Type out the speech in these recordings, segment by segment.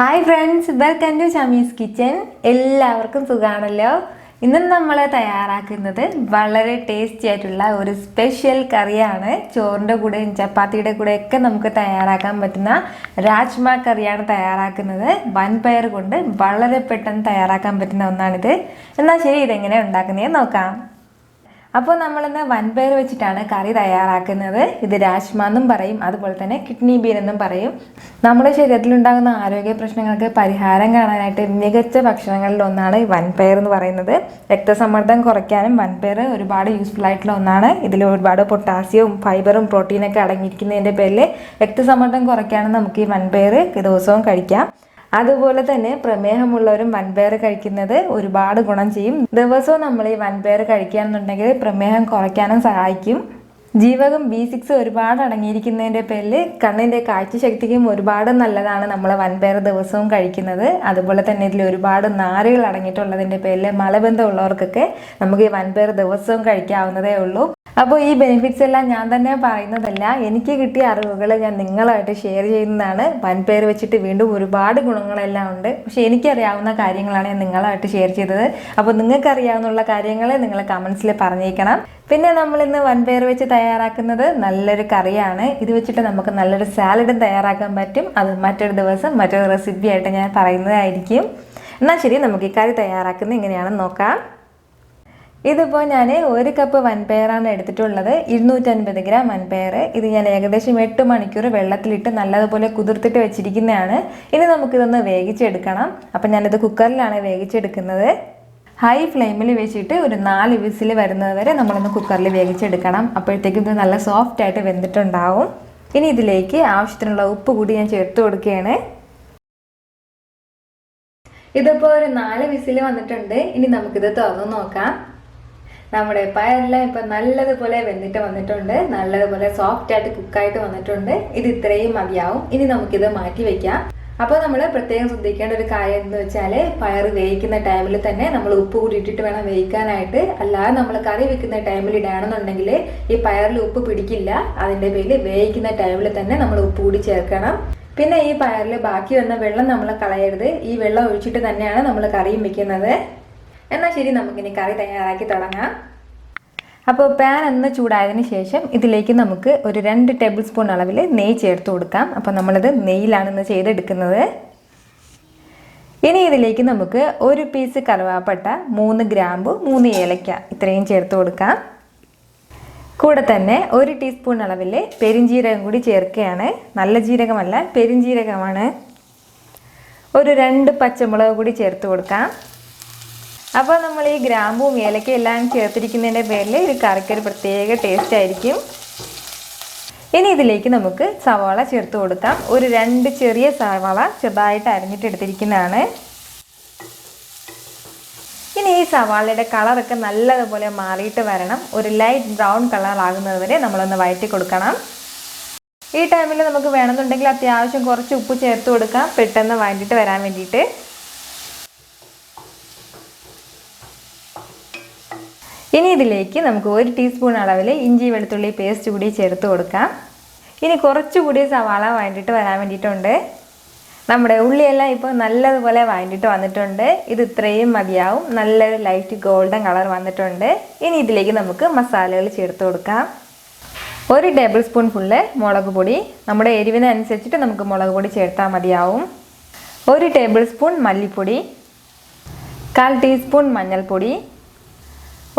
Hi friends, welcome to Shami's kitchen. എല്ലാവർക്കും സുഖമാണല്ലോ. ഇന്ന് നമ്മൾ തയ്യാറാക്കുന്നത് വളരെ ടേസ്റ്റി ആയിട്ടുള്ള ഒരു സ്പെഷ്യൽ കറിയാണ്. ചോറിൻ്റെ കൂടെയും ചപ്പാത്തിയുടെ കൂടെയൊക്കെ നമുക്ക് തയ്യാറാക്കാൻ പറ്റുന്ന രാജ്മ കറിയാണ് തയ്യാറാക്കുന്നത്. വൻപയർ കൊണ്ട് വളരെ പെട്ടെന്ന് തയ്യാറാക്കാൻ പറ്റുന്ന ഒന്നാണിത്. എന്നാൽ ശരി, ഇതെങ്ങനെ ഉണ്ടാക്കുന്നതെന്ന് നോക്കാം. അപ്പോൾ നമ്മളിന്ന് വൻപയർ വെച്ചിട്ടാണ് കറി തയ്യാറാക്കുന്നത്. ഇത് രാജ്മ എന്നും പറയും, അതുപോലെ തന്നെ കിഡ്നി ബീൻ എന്നും പറയും. നമ്മുടെ ശരീരത്തിലുണ്ടാകുന്ന ആരോഗ്യ പ്രശ്നങ്ങൾക്ക് പരിഹാരം കാണാനായിട്ട് മികച്ച ഭക്ഷണങ്ങളിൽ ഒന്നാണ് ഈ വൻപയർ എന്ന് പറയുന്നത്. രക്തസമ്മർദ്ദം കുറയ്ക്കാനും വൻപയർ ഒരുപാട് യൂസ്ഫുൾ ആയിട്ടുള്ള ഒന്നാണ്. ഇതിൽ ഒരുപാട് പൊട്ടാസ്യവും ഫൈബറും പ്രോട്ടീനൊക്കെ അടങ്ങിയിരിക്കുന്നതിൻ്റെ പേരിൽ രക്തസമ്മർദ്ദം കുറയ്ക്കാനും നമുക്ക് ഈ വൻപയർ ദിവസവും കഴിക്കാം. അതുപോലെ തന്നെ പ്രമേഹമുള്ളവരും വൻപയർ കഴിക്കുന്നത് ഒരുപാട് ഗുണം ചെയ്യും. ദിവസവും നമ്മൾ ഈ വൻപയർ കഴിക്കുകയാണെന്നുണ്ടെങ്കിൽ പ്രമേഹം കുറയ്ക്കാനും സഹായിക്കും. ജീവകം B6 ഒരുപാട് അടങ്ങിയിരിക്കുന്നതിൻ്റെ പേരിൽ കണ്ണിൻ്റെ കാഴ്ചശക്തിക്കും ഒരുപാട് നല്ലതാണ് നമ്മൾ വൻപയർ ദിവസവും കഴിക്കുന്നത്. അതുപോലെ തന്നെ ഇതിൽ ഒരുപാട് നാരുകൾ അടങ്ങിയിട്ടുള്ളതിൻ്റെ പേരിൽ മലബന്ധം ഉള്ളവർക്കൊക്കെ നമുക്ക് ഈ വൻപയർ ദിവസവും കഴിക്കാവുന്നതേ ഉള്ളൂ. അപ്പോൾ ഈ ബെനിഫിറ്റ്സ് എല്ലാം ഞാൻ തന്നെ പറയുന്നതല്ല, എനിക്ക് കിട്ടിയ അറിവുകൾ ഞാൻ നിങ്ങളുമായിട്ട് ഷെയർ ചെയ്യുന്നതാണ്. വൻപയർ വെച്ചിട്ട് വീണ്ടും ഒരുപാട് ഗുണങ്ങളെല്ലാം ഉണ്ട്, പക്ഷേ എനിക്കറിയാവുന്ന കാര്യങ്ങളാണ് ഞാൻ നിങ്ങളുമായിട്ട് ഷെയർ ചെയ്തത്. അപ്പോൾ നിങ്ങൾക്ക് അറിയാവുന്ന കാര്യങ്ങൾ നിങ്ങൾ കമൻസിൽ പറഞ്ഞേക്കണം. പിന്നെ നമ്മളിന്ന് വൻപയർ വെച്ച് തയ്യാറാക്കുന്നത് നല്ലൊരു കറിയാണ്. ഇത് വെച്ചിട്ട് നമുക്ക് നല്ലൊരു സാലഡും തയ്യാറാക്കാൻ പറ്റും. അത് മറ്റൊരു ദിവസം മറ്റൊരു റെസിപ്പി ആയിട്ട് ഞാൻ പറയുന്നതായിരിക്കും. എന്നാൽ ശരി, നമുക്ക് ഈ കറി തയ്യാറാക്കുന്നത് എങ്ങനെയാണെന്ന് നോക്കാം. ഇതിപ്പോൾ ഞാൻ 1 കപ്പ് വൻപയറാണ് എടുത്തിട്ടുള്ളത്. 250 ഗ്രാം വൻപയർ. ഇത് ഞാൻ ഏകദേശം 8 മണിക്കൂർ വെള്ളത്തിലിട്ട് നല്ലതുപോലെ കുതിർത്തിട്ട് വെച്ചിരിക്കുന്നതാണ്. ഇനി നമുക്കിതൊന്ന് വേവിച്ചെടുക്കണം. അപ്പം ഞാനിത് കുക്കറിലാണ് വേവിച്ചെടുക്കുന്നത്. ഹൈ ഫ്ലെയിമിൽ വെച്ചിട്ട് ഒരു 4 വിസിൽ വരുന്നത് വരെ നമ്മളൊന്ന് കുക്കറിൽ വേവിച്ചെടുക്കണം. അപ്പോഴത്തേക്കും ഇത് നല്ല സോഫ്റ്റ് ആയിട്ട് വെന്തിട്ടുണ്ടാവും. ഇനി ഇതിലേക്ക് ആവശ്യത്തിനുള്ള ഉപ്പ് കൂടി ഞാൻ ചേർത്ത് കൊടുക്കുകയാണ്. ഇതിപ്പോൾ ഒരു 4 വിസിൽ വന്നിട്ടുണ്ട്. ഇനി നമുക്കിത് തുറന്ന് നോക്കാം. നമ്മുടെ പയറെല്ലാം ഇപ്പം നല്ലതുപോലെ വെന്തിട്ട് വന്നിട്ടുണ്ട്. നല്ലതുപോലെ സോഫ്റ്റ് ആയിട്ട് കുക്കായിട്ട് വന്നിട്ടുണ്ട്. ഇത് ഇത്രയും മതിയാവും. ഇനി നമുക്കിത് മാറ്റി വെക്കാം. അപ്പോൾ നമ്മൾ പ്രത്യേകം ശ്രദ്ധിക്കേണ്ട ഒരു കാര്യം എന്ന് വെച്ചാൽ, പയർ വേവിക്കുന്ന ടൈമിൽ തന്നെ നമ്മൾ ഉപ്പ് കൂടി ഇട്ടിട്ട് വേണം വേവിക്കാനായിട്ട്. അല്ലാതെ നമ്മൾ കറി വെക്കുന്ന ടൈമിൽ ഇടുകയാണെന്നുണ്ടെങ്കിൽ ഈ പയറിൽ ഉപ്പ് പിടിക്കില്ല. അതിൻ്റെ പേരിൽ വേവിക്കുന്ന ടൈമിൽ തന്നെ നമ്മൾ ഉപ്പ് കൂടി ചേർക്കണം. പിന്നെ ഈ പയറിൽ ബാക്കി വന്ന വെള്ളം നമ്മൾ കളയരുത്. ഈ വെള്ളം ഒഴിച്ചിട്ട് തന്നെയാണ് നമ്മൾ കറിയും വെക്കുന്നത്. എന്നാൽ ശരി, നമുക്കിനി കറി തയ്യാറാക്കി തുടങ്ങാം. അപ്പോൾ പാൻ ഒന്ന് ചൂടായതിന് ശേഷം ഇതിലേക്ക് നമുക്ക് ഒരു 2 ടേബിൾ സ്പൂൺ അളവിൽ നെയ്യ് ചേർത്ത് കൊടുക്കാം. അപ്പോൾ നമ്മളിത് നെയ്യിലാണ് ഇന്ന് ചെയ്തെടുക്കുന്നത്. ഇനി ഇതിലേക്ക് നമുക്ക് 1 പീസ് കറുവാപ്പട്ട, 3 ഗ്രാമ്പു, 3 ഏലക്ക ഇത്രയും ചേർത്ത് കൊടുക്കാം. കൂടെ തന്നെ 1 ടീസ്പൂൺ അളവിൽ പെരിഞ്ജീരകം കൂടി ചേർക്കുകയാണ്. നല്ല ജീരകമല്ല, പെരിഞ്ജീരകമാണ്. ഒരു 2 പച്ചമുളക് കൂടി ചേർത്ത് കൊടുക്കാം. അപ്പോൾ നമ്മൾ ഈ ഗ്രാമ്പും ഏലക്കയും എല്ലാം ചേർത്തിരിക്കുന്നതിൻ്റെ പേരിൽ ഒരു കറിക്കൊരു പ്രത്യേക ടേസ്റ്റ് ആയിരിക്കും. ഇനി ഇതിലേക്ക് നമുക്ക് സവാള ചേർത്ത് കൊടുക്കാം. ഒരു 2 ചെറിയ സവാള ചെറുതായിട്ട് അരിഞ്ഞിട്ട് എടുത്തിരിക്കുന്നതാണ്. ഇനി ഈ സവാളയുടെ കളറൊക്കെ നല്ലതുപോലെ മാറിയിട്ട് വരണം. ഒരു ലൈറ്റ് ബ്രൗൺ കളർ ആകുന്നത് വരെ നമ്മളൊന്ന് വഴറ്റി കൊടുക്കണം. ഈ ടൈമിൽ നമുക്ക് വേണമെന്നുണ്ടെങ്കിൽ അത്യാവശ്യം കുറച്ച് ഉപ്പ് ചേർത്ത് കൊടുക്കാം, പെട്ടെന്ന് വഴറ്റിയിട്ട് വരാൻ വേണ്ടിയിട്ട്. ഇനി ഇതിലേക്ക് നമുക്ക് 1 ടീസ്പൂൺ അളവിൽ ഇഞ്ചി വെളുത്തുള്ളി പേസ്റ്റ് കൂടി ചേർത്ത് കൊടുക്കാം. ഇനി കുറച്ചുകൂടി സവാള വഴറ്റിയിട്ട് വരാൻ വേണ്ടിയിട്ടുണ്ട്. നമ്മുടെ ഉള്ളിയെല്ലാം ഇപ്പോൾ നല്ലതുപോലെ വഴറ്റിയിട്ട് വന്നിട്ടുണ്ട്. ഇത് ഇത്രയും മതിയാവും. നല്ലൊരു ലൈറ്റ് ഗോൾഡൻ കളർ വന്നിട്ടുണ്ട്. ഇനി ഇതിലേക്ക് നമുക്ക് മസാലകൾ ചേർത്ത് കൊടുക്കാം. 1 ടേബിൾ സ്പൂൺ ഫുള്ള് മുളക് പൊടി. നമ്മുടെ എരിവിനനുസരിച്ചിട്ട് നമുക്ക് മുളക് പൊടി ചേർത്താൽ മതിയാവും. 1 ടേബിൾ സ്പൂൺ മല്ലിപ്പൊടി, 1/4 ടീസ്പൂൺ മഞ്ഞൾപ്പൊടി,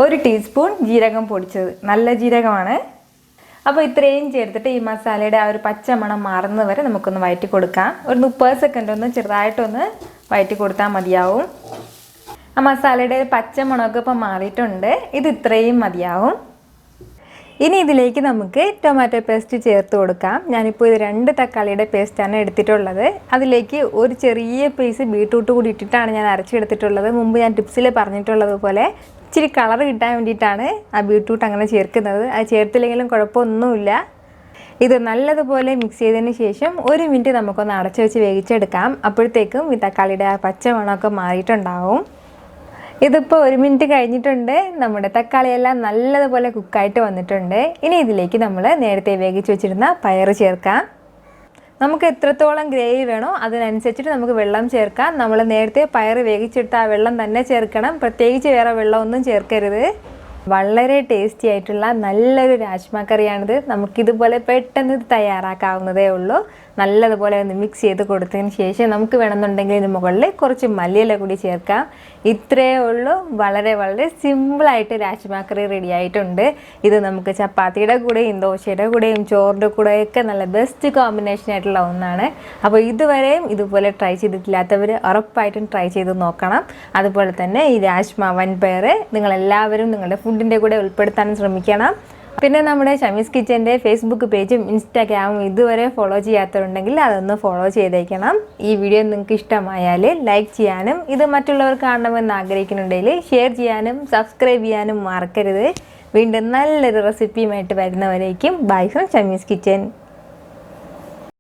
1 ടീസ്പൂൺ ജീരകം പൊടിച്ചത്, നല്ല ജീരകമാണ്. അപ്പോൾ ഇത്രയും ചേർത്തിട്ട് ഈ മസാലയുടെ ആ ഒരു പച്ച മണം മാറുന്നത് വരെ നമുക്കൊന്ന് വഴറ്റി കൊടുക്കാം. ഒരു 30 സെക്കൻഡ് ഒന്ന് ചെറുതായിട്ടൊന്ന് വഴറ്റി കൊടുത്താൽ മതിയാവും. ആ മസാലയുടെ പച്ച മണമൊക്കെ ഇപ്പോൾ മാറിയിട്ടുണ്ട്. ഇത് ഇത്രയും മതിയാവും. ഇനി ഇതിലേക്ക് നമുക്ക് ടൊമാറ്റോ പേസ്റ്റ് ചേർത്ത് കൊടുക്കാം. ഞാനിപ്പോൾ ഇത് 2 തക്കാളിയുടെ പേസ്റ്റാണ് എടുത്തിട്ടുള്ളത്. അതിലേക്ക് ഒരു ചെറിയ പീസ് ബീട്രൂട്ട് കൂടി ഇട്ടിട്ടാണ് ഞാൻ അരച്ചെടുത്തിട്ടുള്ളത്. മുമ്പ് ഞാൻ ടിപ്സിൽ പറഞ്ഞിട്ടുള്ളത് പോലെ ഇച്ചിരി കളർ കിട്ടാൻ വേണ്ടിയിട്ടാണ് ആ ബീട്രൂട്ട് അങ്ങനെ ചേർക്കുന്നത്. അത് ചേർത്തില്ലെങ്കിലും കുഴപ്പമൊന്നുമില്ല. ഇത് നല്ലതുപോലെ മിക്സ് ചെയ്തതിന് ശേഷം 1 മിനിറ്റ് നമുക്കൊന്ന് അടച്ചു വെച്ച് വേവിച്ചെടുക്കാം. അപ്പോഴത്തേക്കും ഈ തക്കാളിയുടെ ആ പച്ച മണമൊക്കെ മാറിയിട്ടുണ്ടാവും. ഇതിപ്പോൾ 1 മിനിറ്റ് കഴിഞ്ഞിട്ടുണ്ട്. നമ്മുടെ തക്കാളിയെല്ലാം നല്ലതുപോലെ കുക്കായിട്ട് വന്നിട്ടുണ്ട്. ഇനി ഇതിലേക്ക് നമ്മൾ നേരത്തെ വേവിച്ച് വെച്ചിരുന്ന പയർ ചേർക്കാം. നമുക്ക് എത്രത്തോളം ഗ്രേവി വേണോ അതിനനുസരിച്ചിട്ട് നമുക്ക് വെള്ളം ചേർക്കാം. നമ്മൾ നേരത്തെ പയർ വേവിച്ചെടുത്ത ആ വെള്ളം തന്നെ ചേർക്കണം, പ്രത്യേകിച്ച് വേറെ വെള്ളമൊന്നും ചേർക്കരുത്. വളരെ ടേസ്റ്റി ആയിട്ടുള്ള നല്ലൊരു രാജ്മ കറിയാണിത്. നമുക്കിതുപോലെ പെട്ടെന്ന് തയ്യാറാക്കാവുന്നതേ ഉള്ളൂ. നല്ലതുപോലെ ഒന്ന് മിക്സ് ചെയ്ത് കൊടുത്തതിന് ശേഷം നമുക്ക് വേണമെന്നുണ്ടെങ്കിൽ ഇതിന് മുകളിൽ കുറച്ച് മല്ലിയില കൂടി ചേർക്കാം. ഇത്രയേ ഉള്ളൂ. വളരെ വളരെ സിമ്പിളായിട്ട് രാജ്മ കറി റെഡി ആയിട്ടുണ്ട്. ഇത് നമുക്ക് ചപ്പാത്തിയുടെ കൂടെയും ദോശയുടെ കൂടെയും ചോറിൻ്റെ കൂടെയൊക്കെ നല്ല ബെസ്റ്റ് കോമ്പിനേഷൻ ആയിട്ടുള്ള ഒന്നാണ്. അപ്പോൾ ഇതുവരെയും ഇതുപോലെ ട്രൈ ചെയ്തിട്ടില്ലാത്തവർ ഉറപ്പായിട്ടും ട്രൈ ചെയ്ത് നോക്കണം. അതുപോലെ തന്നെ ഈ രാജ്മ വൻപയർ നിങ്ങളെല്ലാവരും നിങ്ങളുടെ ഫുഡിൻ്റെ കൂടെ ഉൾപ്പെടുത്താൻ ശ്രമിക്കണം. പിന്നെ നമ്മുടെ ഷമീസ് കിച്ചൻ്റെ ഫേസ്ബുക്ക് പേജും ഇൻസ്റ്റാഗ്രാമും ഇതുവരെ ഫോളോ ചെയ്യാത്തവരുണ്ടെങ്കിൽ അതൊന്ന് ഫോളോ ചെയ്തേക്കണം. ഈ വീഡിയോ നിങ്ങൾക്ക് ഇഷ്ടമായാൽ ലൈക്ക് ചെയ്യാനും ഇത് മറ്റുള്ളവർക്ക് കാണണമെന്ന് ആഗ്രഹിക്കുന്നുണ്ടെങ്കിൽ ഷെയർ ചെയ്യാനും സബ്സ്ക്രൈബ് ചെയ്യാനും മറക്കരുത്. വീണ്ടും നല്ലൊരു റെസിപ്പിയുമായിട്ട് വരുന്നവരേക്കും ബൈ ഫ്രം ഷമീസ് കിച്ചൻ.